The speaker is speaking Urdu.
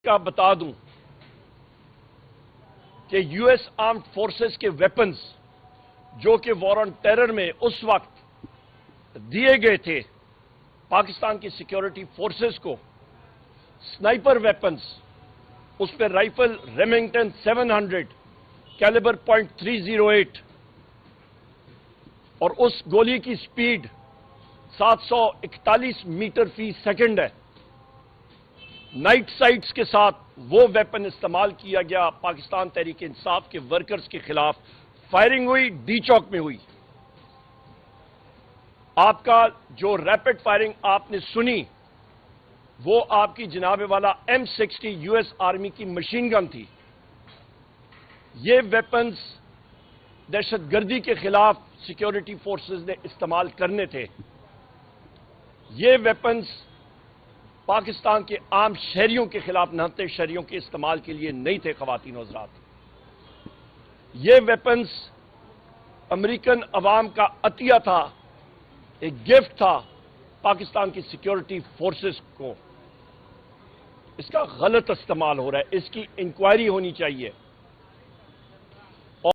کا بتا دوں کہ یو ایس آرمڈ فورسز کے ویپنز جو کہ وار آن ٹیرر میں اس وقت دیے گئے تھے پاکستان کی سیکیورٹی فورسز کو، سنائپر ویپنز، اس پہ رائفل ریمنگٹن 700 کیلیبر .308 اور اس گولی کی سپیڈ 741 میٹر فی سیکنڈ ہے۔ نائٹ سائٹس کے ساتھ وہ ویپن استعمال کیا گیا، پاکستان تحریک انصاف کے ورکرز کے خلاف فائرنگ ہوئی، ڈی چوک میں ہوئی۔ آپ کا جو ریپڈ فائرنگ آپ نے سنی وہ آپ کی جناب والا M60 یو ایس آرمی کی مشین گن تھی۔ یہ ویپنز دہشت گردی کے خلاف سیکیورٹی فورسز نے استعمال کرنے تھے۔ یہ ویپنز پاکستان کے عام شہریوں کے خلاف نہتے شہریوں کے استعمال کے لیے نہیں تھے۔ خواتین و حضرات، یہ ویپنز امریکن عوام کا عطیہ تھا، ایک گفٹ تھا پاکستان کی سیکیورٹی فورسز کو۔ اس کا غلط استعمال ہو رہا ہے، اس کی انکوائری ہونی چاہیے۔